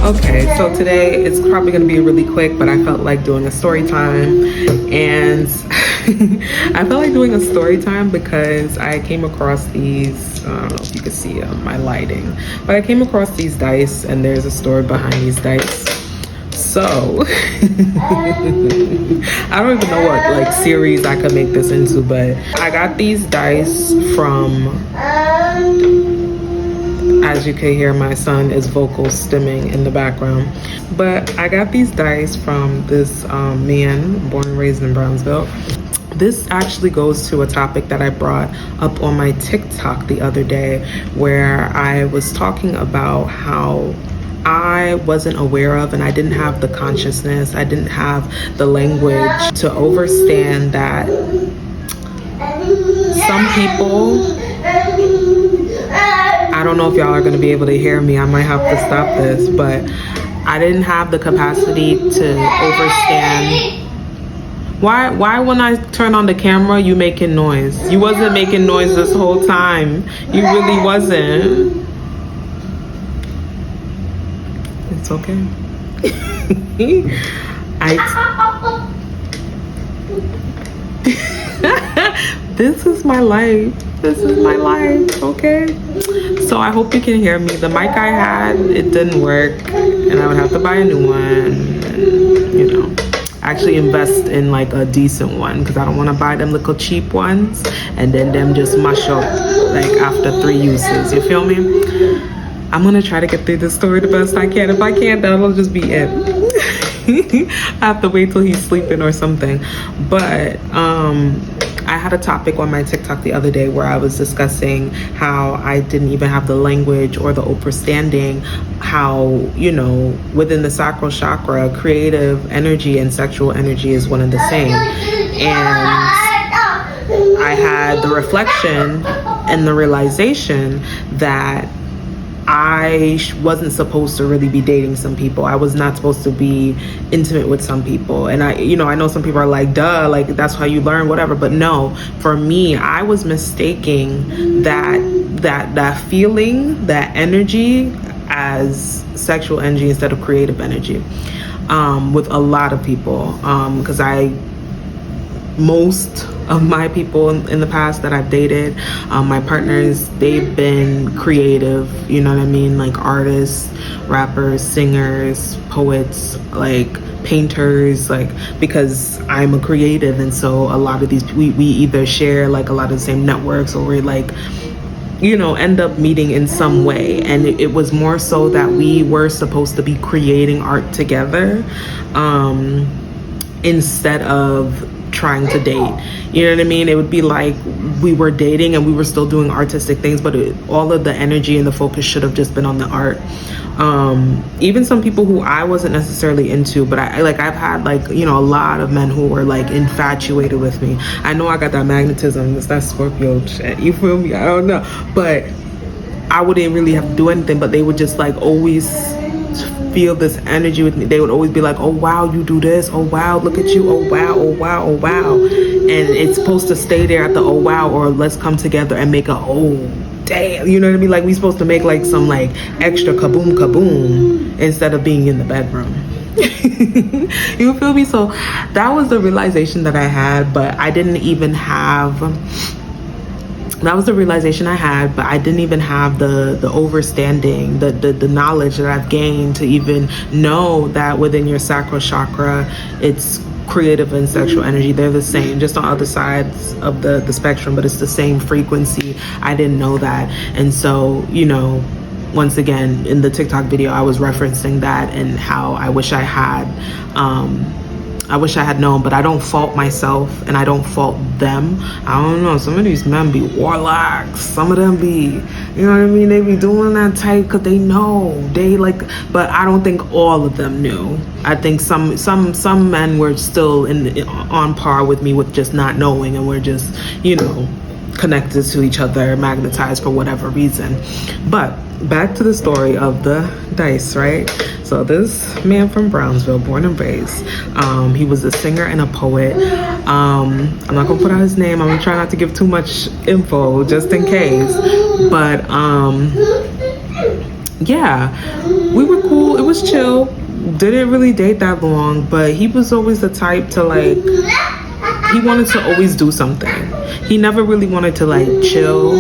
Okay, so today it's probably going to be really quick, but I felt like doing a story time. And I felt like doing a story time because I came across these, I don't know if you can see my lighting, but I came across these dice and there's a story behind these dice. So I don't even know what like series I could make this into, but I got these dice from, as you can hear, my son is vocal stimming in the background. But I got these dice from this man born and raised in Brownsville. This actually goes to a topic that I brought up on my TikTok the other day, where I was talking about how I wasn't aware of and I didn't have the consciousness, I didn't have the language to understand that some people, I don't know if y'all are going to be able to hear me. I might have to stop this, but I didn't have the capacity to understand. Why when I turn on the camera, you making noise? You wasn't making noise this whole time. You really wasn't. It's okay. This is my life. This is my life, okay? So I hope you can hear me. The mic I had, it didn't work, and I would have to buy a new one, and, you know, actually invest in like a decent one, because I don't want to buy them little cheap ones and then them just mush up like after 3 uses. You feel me? I'm gonna try to get through this story the best I can. If I can't, that'll just be it. I have to wait till he's sleeping or something. But I had a topic on my TikTok the other day where I was discussing how I didn't even have the language or the understanding how, you know, within the sacral chakra, creative energy and sexual energy is one and the same. And I had the reflection and the realization that I wasn't supposed to really be dating some people. I was not supposed to be intimate with some people. And I know some people are like, duh, like that's how you learn, whatever. But no, for me, I was mistaking that feeling, that energy as sexual energy instead of creative energy with a lot of people. Because most of my people in the past that I've dated, my partners, they've been creative, you know what I mean? Like artists, rappers, singers, poets, like painters, like, because I'm a creative. And so a lot of these, we either share like a lot of the same networks, or we're like, you know, end up meeting in some way. And it was more so that we were supposed to be creating art together instead of trying to date. You know what I mean? It would be like we were dating and we were still doing artistic things, but all of the energy and the focus should have just been on the art. Even some people who I wasn't necessarily into, but I've had like, you know, a lot of men who were like infatuated with me. I know I got that magnetism, it's that Scorpio shit, you feel me? I don't know, but I wouldn't really have to do anything, but they would just like always feel this energy with me. They would always be like, oh wow, you do this, oh wow, look at you, oh wow, oh wow, oh wow. And it's supposed to stay there at the oh wow, or let's come together and make a oh damn, you know what I mean? Like we supposed to make like some like extra kaboom kaboom instead of being in the bedroom. You feel me? So that was the realization that I had, but I didn't even have, that was the realization I had, but I didn't even have the understanding, the knowledge that I've gained to even know that within your sacral chakra, it's creative and sexual energy. They're the same, just on other sides of the spectrum, but it's the same frequency. I didn't know that. And so, you know, once again, in the TikTok video, I was referencing that and how I wish I had known, but I don't fault myself and I don't fault them. I don't know, some of these men be warlocks, some of them be, you know what I mean, they be doing that type because they know, they like, but I don't think all of them knew. I think some men were still on par with me with just not knowing, and we're just, you know, connected to each other, magnetized for whatever reason. But back to the story of the dice, right? So this man from Brownsville, born and raised, he was a singer and a poet. I'm not gonna put out his name. I'm gonna try not to give too much info just in case. But yeah, we were cool. was chill. Didn't really date that long, but he was always the type to like, he wanted to always do something. He never really wanted to like chill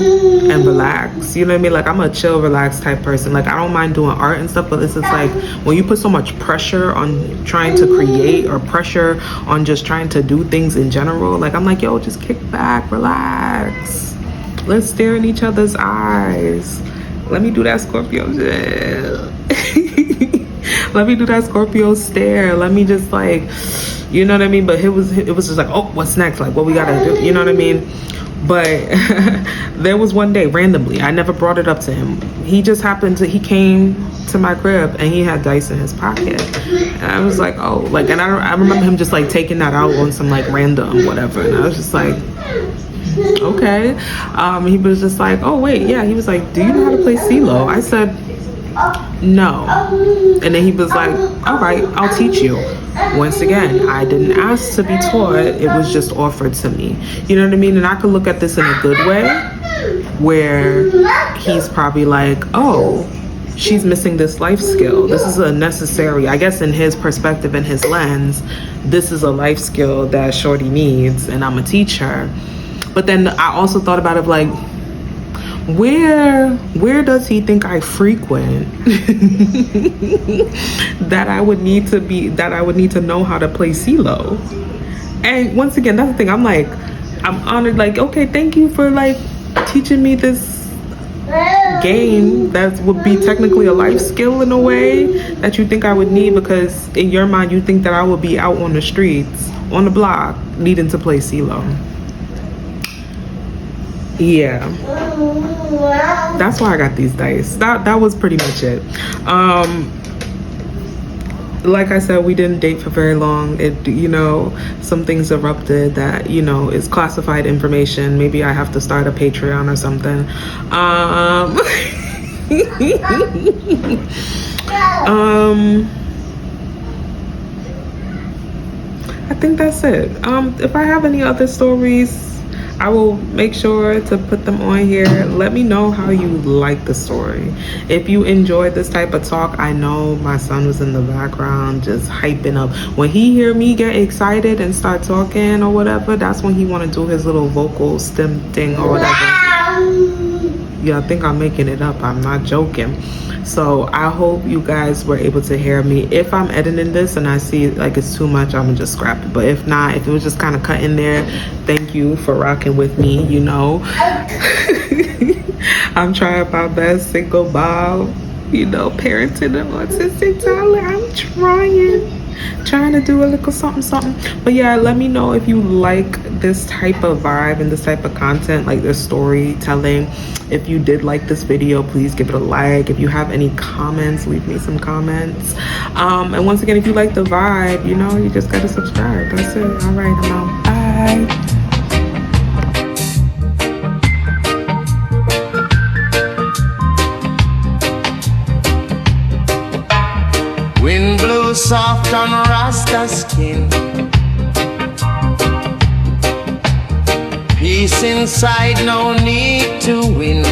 and relax. You know what I mean? Like, I'm a chill, relaxed type person. Like, I don't mind doing art and stuff, but it's just like when you put so much pressure on trying to create or pressure on just trying to do things in general, like, I'm like, yo, just kick back, relax. Let's stare in each other's eyes. Let me do that Scorpio shit. Let me do that Scorpio stare. Let me just like, you know what I mean? But it was just like, oh, what's next? Like, what we gotta do? You know what I mean? But there was one day randomly, I never brought it up to him. He just happened to, he came to my crib and he had dice in his pocket. And I was like, oh, like, and I remember him just like taking that out on some like random whatever. And I was just like, okay. He was just like, oh wait, yeah. He was like, do you know how to play CeeLo? I said, no. And then he was like, all right, I'll teach you. Once again, I didn't ask to be taught. It was just offered to me. You know what I mean? And I could look at this in a good way, where he's probably like, oh, she's missing this life skill. This is a necessary, I guess in his perspective and his lens, this is a life skill that shorty needs, and I'm gonna teach her. But then I also thought about it like, where does he think I frequent that I would need to know how to play CeeLo? And once again, that's the thing, I'm like, I'm honored, like, okay, thank you for like teaching me this game that would be technically a life skill in a way that you think I would need, because in your mind you think that I would be out on the streets, on the block, needing to play CeeLo. Yeah, that's why I got these dice. That was pretty much it. Like I said, we didn't date for very long. It, you know, some things erupted that, you know, is classified information. Maybe I have to start a Patreon or something. I think that's it. If I have any other stories, I will make sure to put them on here. Let me know how you like the story. If you enjoyed this type of talk, I know my son was in the background just hyping up. When he hear me get excited and start talking or whatever, that's when he want to do his little vocal stem thing or whatever. Yeah, I think I'm making it up. I'm not joking. So I hope you guys were able to hear me. If I'm editing this and I see like it's too much, I'm gonna just scrap it. But if not, if it was just kind of cut in there, thank you for rocking with me, you know. I'm trying my best, single mom, you know, parenting an autistic toddler. I'm trying to do a little something. But yeah, let me know if you like this type of vibe and this type of content, like this storytelling. If you did like this video, please give it a like. If you have any comments, leave me some comments. And once again, if you like the vibe, you know, you just gotta subscribe. That's it. All right, I'm out. Bye. Wind blew soft on Rasta skin. Peace inside, no need to win.